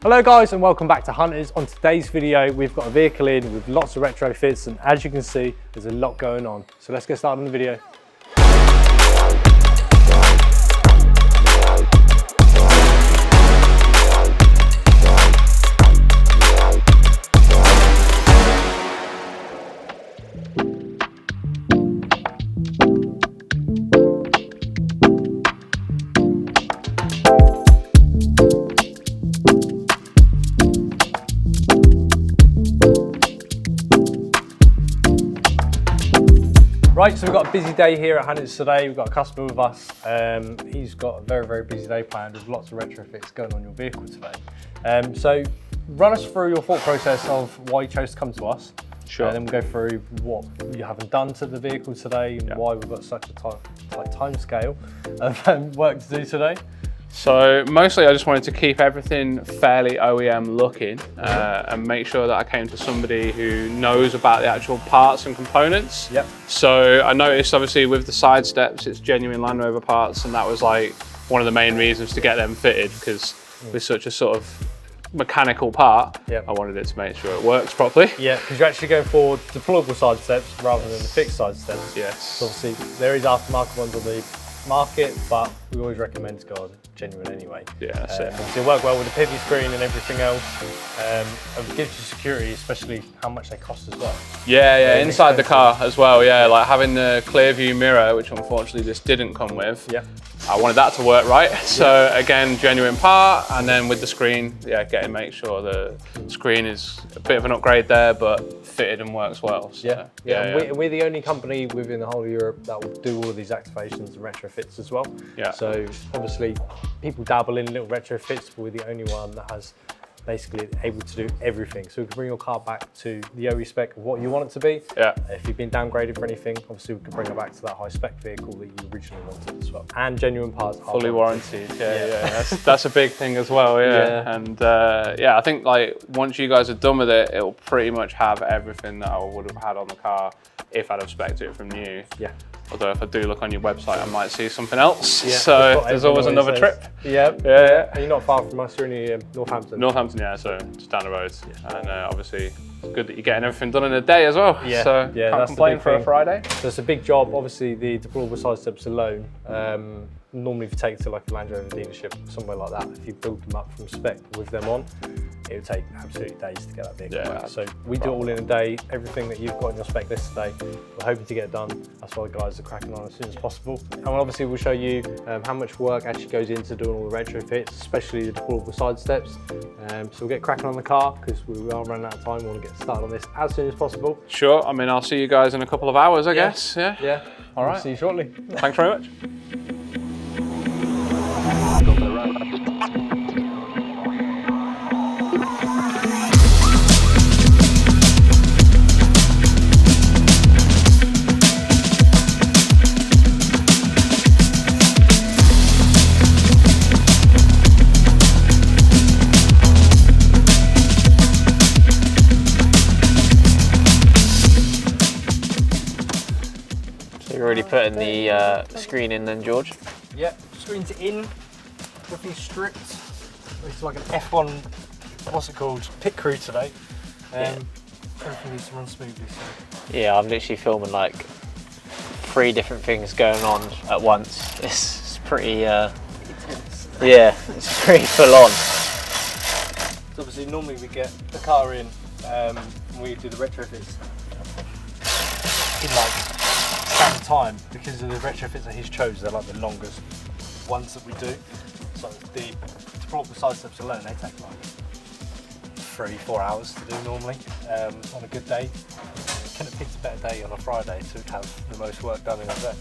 Hello guys and welcome back to Hunters. On today's video we've got a vehicle in with lots of retrofits, and as you can see there's a lot going on. So let's get started on the video. Right, so we've got a busy day here at Hunters today. We've got a customer with us. He's got a very busy day planned with lots of retrofits going on your vehicle today. So run us through your thought process of why you chose to come to us. Sure. And then we'll go through what you haven't done to the vehicle today and why we've got such a tight time scale of work to do today. So mostly I just wanted to keep everything fairly OEM looking and make sure that I came to somebody who knows about the actual parts and components. Yep. So I noticed obviously with the side steps it's genuine Land Rover parts, and that was like one of the main reasons to get them fitted, because with such a sort of mechanical part, I wanted it to make sure it works properly. Yeah, because you're actually going for deployable side steps rather than the fixed side steps. Yes. So obviously there is aftermarket ones on the market, but we always recommend to go on genuine anyway. Yeah, that's it. Obviously they work well with the PIVI screen and everything else. It gives you security, especially how much they cost as well. Yeah, inside the car as well, like having the clear view mirror, which unfortunately this didn't come with. Yeah. I wanted that to work right. So again, genuine part, and then with the screen, make sure the screen is a bit of an upgrade there, but fitted and works well. So, We're the only company within the whole of Europe that will do all of these activations and retrofits as well. Yeah. So obviously people dabble in little retrofits, but we're the only one that has basically able to do everything. So we can bring your car back to the OE spec of what you want it to be. Yeah. If you've been downgraded for anything, obviously we can bring it back to that high spec vehicle that you originally wanted as well. And genuine parts. Fully warranted, that's a big thing as well, And I think like once you guys are done with it, it'll pretty much have everything that I would have had on the car if I'd have spec'd it from new. Yeah. Although if I do look on your website, I might see something else. Yeah, so there's always another trip. Yeah. And you're not far from us, you're in Northampton. Northampton, so just down the road. Yeah. And obviously it's good that you're getting everything done in a day as well. Yeah. So can't complain for a Friday. So it's a big job. Obviously the deployable side steps alone, normally if you take it to like a Land Rover dealership, somewhere like that, if you build them up from spec with them on, it would take absolutely days to get that vehicle back. So we do it all in a day. Everything that you've got in your spec list today, we're hoping to get it done. That's why the guys are cracking on as soon as possible. And obviously we'll show you how much work actually goes into doing all the retrofits, especially the deployable side steps. So we'll get cracking on the car because we are running out of time. We want to get started on this as soon as possible. Sure, I mean, I'll see you guys in a couple of hours, I guess. Yeah. All right. We'll see you shortly. Thanks very much. You're already putting the screen in then, George? Yep, screen's in, everything's stripped. It's like an F1, what's it called, pit crew today. Everything needs to run smoothly. So. Yeah, I'm literally filming like 3 different things going on at once. It's pretty, it's pretty full on. So obviously normally we get the car in and we do the retrofits in like standard time, because of the retrofits that he's chose. They're like the longest ones that we do. So the deployable side steps alone, they take like 3-4 hours to do normally on a good day. Couldn't have picked a better day on a Friday to have the most work done in a day.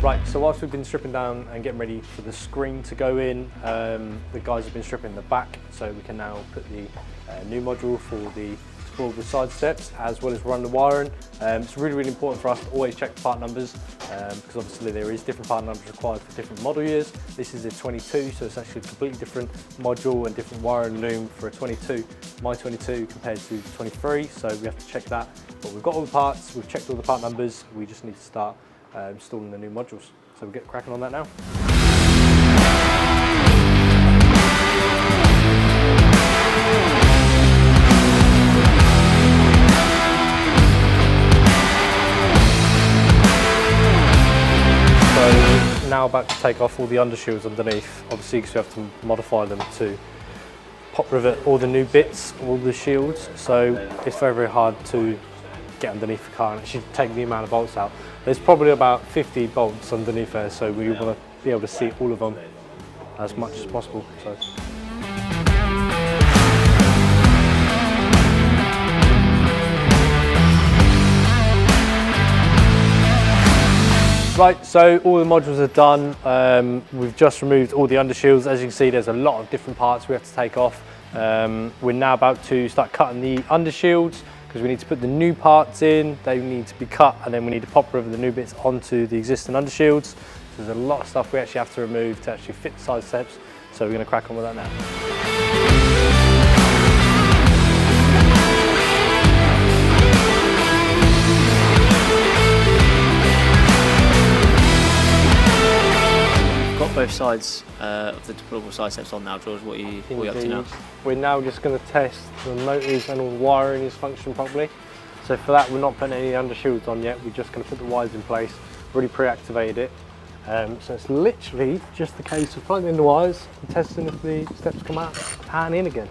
Right, so whilst we've been stripping down and getting ready for the screen to go in, the guys have been stripping the back, so we can now put the new module for the deployable side steps, as well as run the wiring. It's really, really important for us to always check the part numbers, because obviously there is different part numbers required for different model years. This is a 22, so it's actually a completely different module and different wiring loom for a 22, my 22 compared to 23, so we have to check that. But we've got all the parts, we've checked all the part numbers, we just need to start installing the new modules. So we'll get cracking on that now. So now about to take off all the undershields underneath, obviously because we have to modify them to pop rivet all the new bits, all the shields, so it's very, very hard to get underneath the car and actually take the amount of bolts out. There's probably about 50 bolts underneath there, so we want to be able to see all of them as much as possible. So. Right, so all the modules are done. We've just removed all the undershields. As you can see, there's a lot of different parts we have to take off. We're now about to start cutting the undershields because we need to put the new parts in. They need to be cut, and then we need to pop rivet the new bits onto the existing undershields. So there's a lot of stuff we actually have to remove to actually fit the side steps. So we're going to crack on with that now. Both sides of the deployable side steps on now, George. What are you up to now? We're now just going to test the motors and all the wiring is functioning properly. So for that, we're not putting any undershields on yet. We're just going to put the wires in place. Already pre-activated it. So it's literally just the case of plugging in the wires and testing if the steps come out and in again.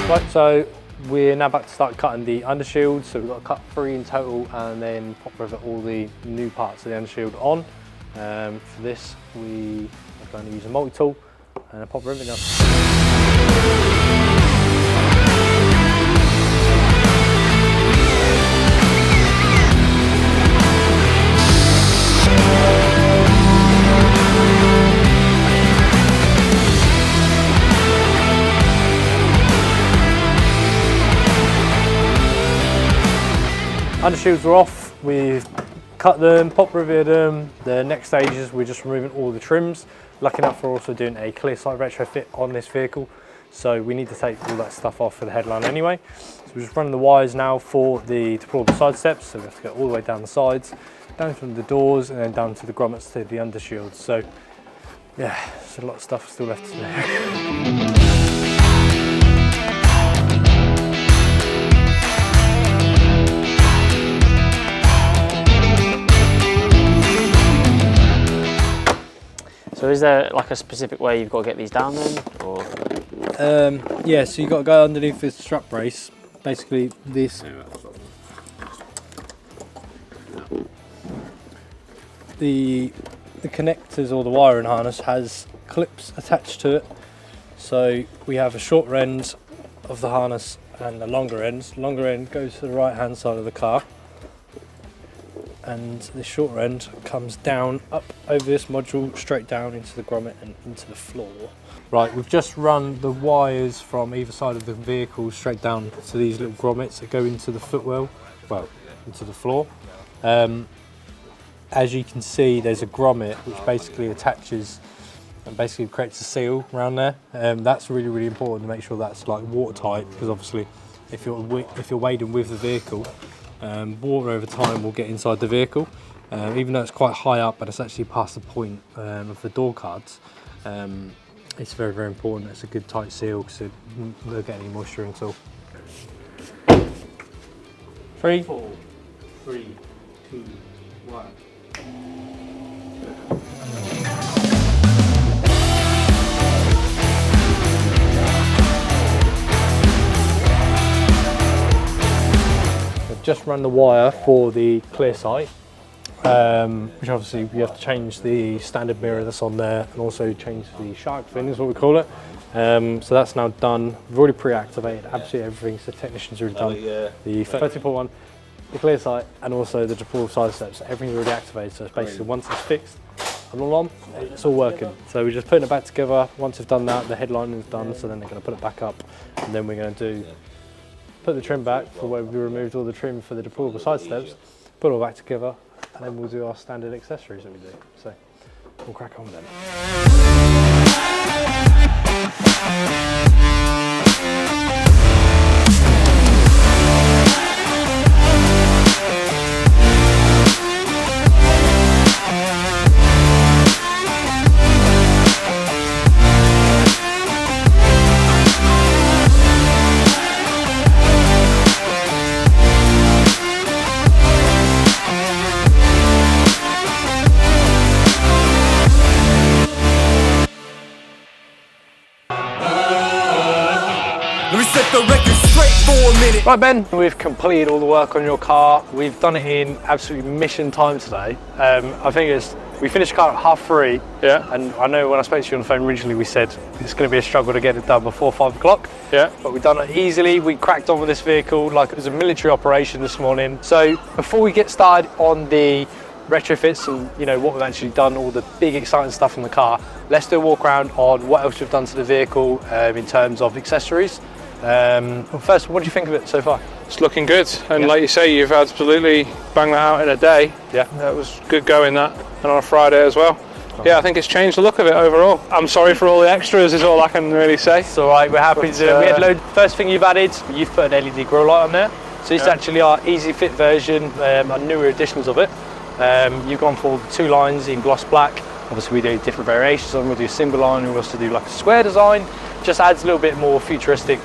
Right, so we're now about to start cutting the undershield. So we've got to cut 3 in total and then pop rivet all the new parts of the undershield on. For this, we are going to use a multi-tool and a pop rivet gun. Undershields are off, we've cut them, pop riveted them. The next stage is we're just removing all the trims. Lucky enough we're also doing a clear sight retrofit on this vehicle, so we need to take all that stuff off for the headline anyway. So we're just running the wires now for the deployable side steps, so we have to go all the way down the sides, down from the doors and then down to the grommets to the undershields. So yeah, there's a lot of stuff still left to do. So is there like a specific way you've got to get these down then, or? Yeah, so you've got to go underneath this strap brace. Basically, this. The connectors or the wiring harness has clips attached to it. So we have a shorter end of the harness and a longer end. Longer end goes to the right hand side of the car, and the shorter end comes down up over this module straight down into the grommet and into the floor. Right, we've just run the wires from either side of the vehicle straight down to these little grommets that go into the footwell, well, into the floor. As you can see, there's a grommet which basically attaches and basically creates a seal around there. That's really, really important to make sure that's like watertight, because obviously if you're wading with the vehicle, water over time will get inside the vehicle, even though it's quite high up, but it's actually past the point of the door cards. It's very, very important. It's a good tight seal because it won't get any moisture until. 3, 4, 3, 2, 1. Just run the wire for the clear sight, which obviously we have to change the standard mirror that's on there and also change the shark fin is what we call it. So that's now done. We've already pre-activated absolutely everything, so the technicians already done the 30.1 the clear sight, and also the deployable side steps. Everything's already activated, so it's basically once it's fixed and all on, it's all working. So we're just putting it back together. Once we've done that, the headlining is done, so then they're going to put it back up, and then we're going to put the trim back for where we removed all the trim for the deployable side steps, put it all back together, and then we'll do our standard accessories that we do. So we'll crack on then. Right Ben, we've completed all the work on your car. We've done it in absolutely mission time today. I think we finished the car at 3:30. Yeah. And I know when I spoke to you on the phone originally, we said it's going to be a struggle to get it done before 5 o'clock. Yeah. But we've done it easily. We cracked on with this vehicle like it was a military operation this morning. So before we get started on the retrofits and what we've actually done, all the big exciting stuff in the car, let's do a walk around on what else we've done to the vehicle in terms of accessories. Well, first, what do you think of it so far? It's looking good, and like you say, you've absolutely banged that out in a day. Yeah, that was good going, that, and on a Friday as well. Yeah, I think it's changed the look of it overall. I'm sorry for all the extras, is all I can really say. It's all right, we're happy to. We had first thing you've put an LED grow light on there. So this is actually our easy fit version, our newer editions of it. You've gone for the 2 lines in gloss black. Obviously we do different variations. We'll do a single line, we also do like a square design. Just adds a little bit more futuristic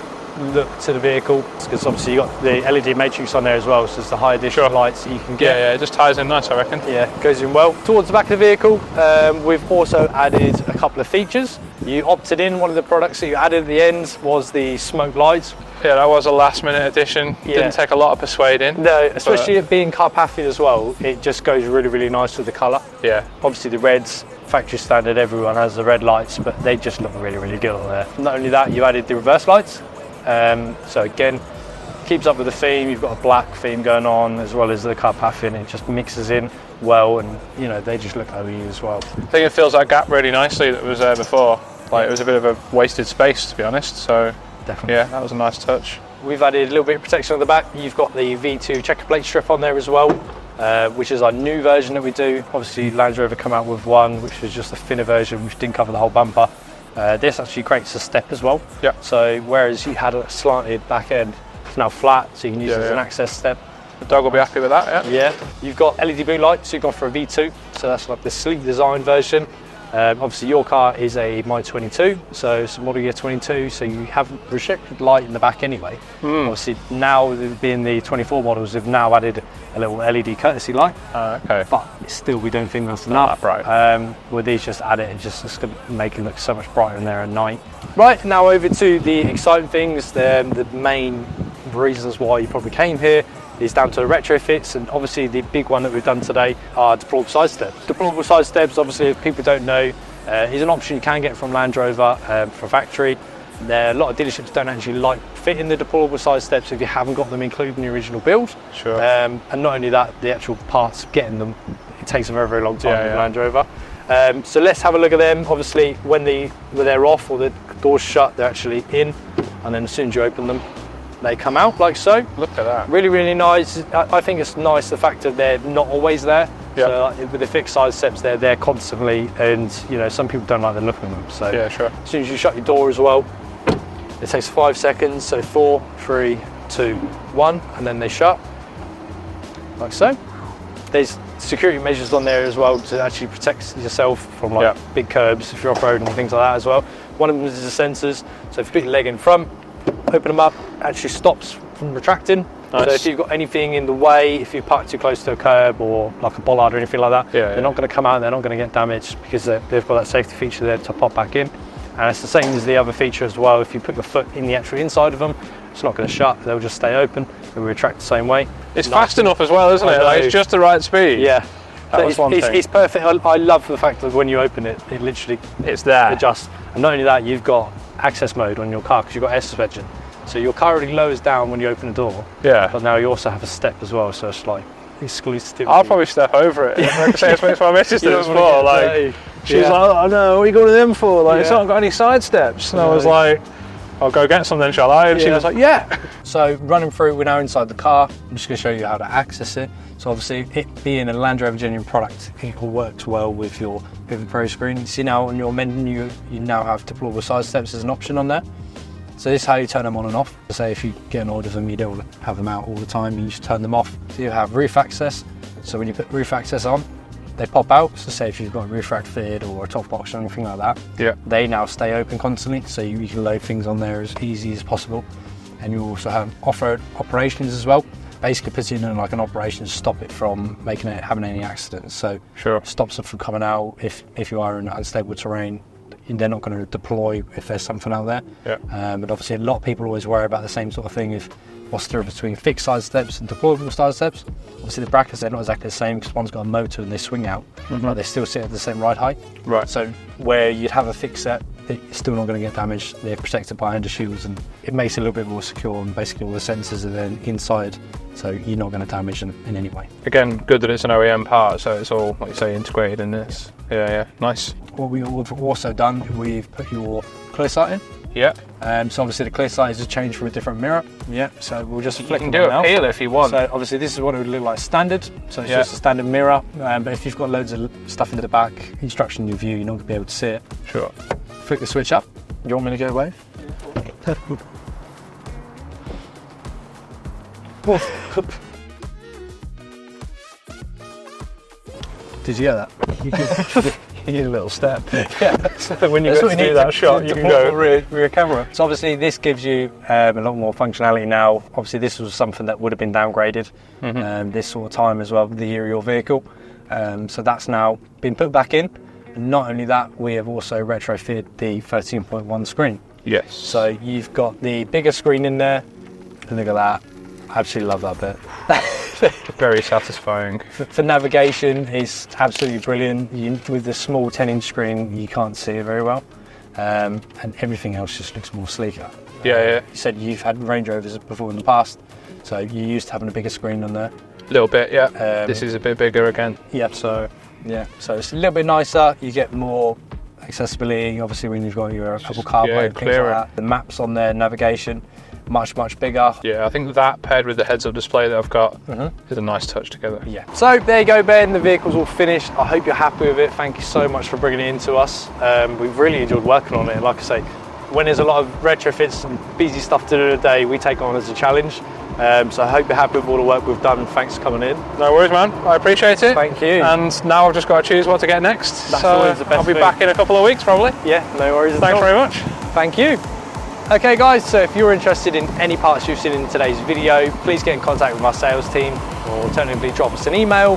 look to the vehicle, because obviously you've got the LED matrix on there as well, so it's the high additional lights that you can get. Yeah, it just ties in nice, I reckon. Yeah, goes in well. Towards the back of the vehicle, we've also added a couple of features. You opted in, one of the products that you added at the end was the smoke lights. Yeah, that was a last minute addition. Yeah. Didn't take a lot of persuading. No, especially it being Carpathian as well, it just goes really, really nice with the colour. Yeah. Obviously the reds, factory standard, everyone has the red lights, but they just look really, really good on there. Not only that, you added the reverse lights. So again, keeps up with the theme. You've got a black theme going on as well as the Carpathian. It just mixes in well, and they just look OE as well. I think it fills that gap really nicely that was there before. Like, it was a bit of a wasted space, to be honest. So definitely, yeah, that was a nice touch. We've added a little bit of protection on the back. You've got the V2 checker plate strip on there as well, which is our new version that we do. Obviously Land Rover come out with one which was just a thinner version, which didn't cover the whole bumper. This actually creates a step as well. Yeah. So whereas you had a slanted back end, it's now flat, so you can use it as an access step. The dog will be happy with that, yeah. Yeah. You've got LED blue lights, so you've gone for a V2, so that's like the sleek design version. Obviously your car is a My 22, so it's a model year 22, so you have restricted light in the back anyway. Obviously now, being the 24 models, they've now added a little LED courtesy light. Okay. But still, we don't think that's enough. Not that bright. With these, just add it, it's going to make it look so much brighter in there at night. Right, now over to the exciting things. The main reasons why you probably came here is down to the retrofits, and obviously the big one that we've done today are deployable side steps. Deployable side steps, obviously, if people don't know, is an option you can get from Land Rover for factory. A lot of dealerships don't actually like fitting the deployable side steps if you haven't got them included in the original build. Sure. And not only that, the actual parts, getting them, it takes a very, very long time with Land Rover. So let's have a look at them. Obviously, when they're off or the door's shut, they're actually in, and then as soon as you open them, they come out like so. Look at that. Really, really nice. I think it's nice the fact that they're not always there. Yep. So with the fixed side steps, they're there constantly, and some people don't like the look of them. So yeah, sure. As soon as you shut your door as well, it takes 5 seconds. So 4, 3, 2, 1, and then they shut like so. There's security measures on there as well to actually protect yourself from big curbs if you're off-roading and things like that as well. One of them is the sensors. So if you put your leg in front, open them up, actually stops from retracting. Nice. So if you've got anything in the way, if you park too close to a curb or like a bollard or anything like that, they're not going to come out, they're not going to get damaged, because they've got that safety feature there to pop back in. And it's the same as the other feature as well. If you put your foot in the actual inside of them, it's not going to shut, they'll just stay open, they'll retract the same way. It's fast enough as well, isn't it? Like, it's just the right speed. Yeah. That was one thing. It's perfect. I love the fact that when you open it, it literally it's there. adjusts. And not only that, you've got access mode on your car because you've got air suspension. So your car already lowers down when you open the door. Yeah. But now you also have a step as well, so it's like exclusive. I'll probably step over it. Like I say, it's makes my missus do it before. Like, she's Yeah. like, oh no, what are you going to them for? Like, it's Yeah. not got any side steps. And I was like, I'll go get some then, shall I? And she Yeah. was like, yeah. So running through, we're now inside the car. I'm just going to show you how to access it. So obviously, it being a Land Rover genuine product, it all works well with your PIVI Pro screen. You see now on your menu, you now have deployable side steps as an option on there. So this is how you turn them on and off. Say if you get an order of them, you don't have them out all the time, you just turn them off. So you have roof access. So when you put roof access on, they pop out. So say if you've got a roof rack fitted or a top box or anything like that, Yeah. they now stay open constantly. So you can load things on there as easy as possible. And you also have off-road operations as well. Basically puts in like an operation to stop it from having any accidents. So Sure. stops it from coming out if you are in unstable terrain. They're not going to deploy if there's something out there. Yeah. But obviously a lot of people always worry about the same sort of thing of what's the difference between fixed side steps and deployable side steps. Obviously the brackets, they're not exactly the same because one's got a motor and they swing out, but they still sit at the same ride height. Right. So where you'd have a fixed set, it's still not going to get damaged. They're protected by under shields and it makes it a little bit more secure, and basically all the sensors are then inside, so you're not going to damage them in any way. Again, good that it's an OEM part, so it's all, like you say, integrated in this. Yeah, nice. What we've also done, we've put your clear sight in. Yeah. So obviously the clear sight is changed from a different mirror. Yeah. So we'll just flick You can them do now. a peel if you want. So obviously this is what it would look like standard. So it's just a standard mirror. But if you've got loads of stuff into the back, instruction in your view, you're not going to be able to see it. Sure. Flick the switch up. You want me to go away? Did you hear that? You need a little step. Yeah. So when you That's get what to we do need that to shot, you can go. rear camera. So obviously this gives you a lot more functionality now. Obviously this was something that would have been downgraded this sort of time as well with the year of your vehicle. So that's now been put back in. And not only that, we have also retrofitted the 13.1 screen. Yes. So you've got the bigger screen in there. And look at that. I absolutely love that bit. Very satisfying. For navigation, it's absolutely brilliant. With the small 10-inch screen, you can't see it very well. And everything else just looks more sleeker. Yeah. You said you've had Range Rovers before in the past, so you're used to having a bigger screen on there. A little bit, yeah. This is a bit bigger again. Yeah, so it's a little bit nicer. You get more accessibility, obviously, when you've got your Apple CarPlay and things like that. The maps on there, navigation, much bigger. Yeah, I think that paired with the heads-up display that I've got is a nice touch together. Yeah. So there you go, Ben. The vehicle's all finished. I hope you're happy with it. Thank you so much for bringing it in to us. We've really enjoyed working on it. Like I say, when there's a lot of retrofits and busy stuff to do in a day, we take it on as a challenge. So I hope you're happy with all the work we've done. Thanks for coming in. No worries, man. I appreciate it. Thank you. And now I've just got to choose what to get next. That's so always the best I'll be thing. back in a couple of weeks, probably. Yeah, no worries at all. Thanks very much. Thank you. Okay guys, so if you're interested in any parts you've seen in today's video, please get in contact with our sales team or alternatively drop us an email.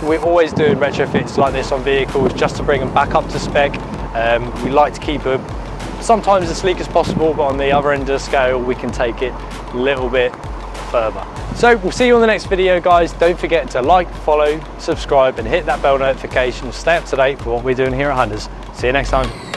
We're always doing retrofits like this on vehicles just to bring them back up to spec. We like to keep them sometimes as sleek as possible, but on the other end of the scale we can take it a little bit further. So we'll see you on the next video guys. Don't forget to like, follow, subscribe and hit that bell notification to stay up to date with what we're doing here at Hunters. See you next time.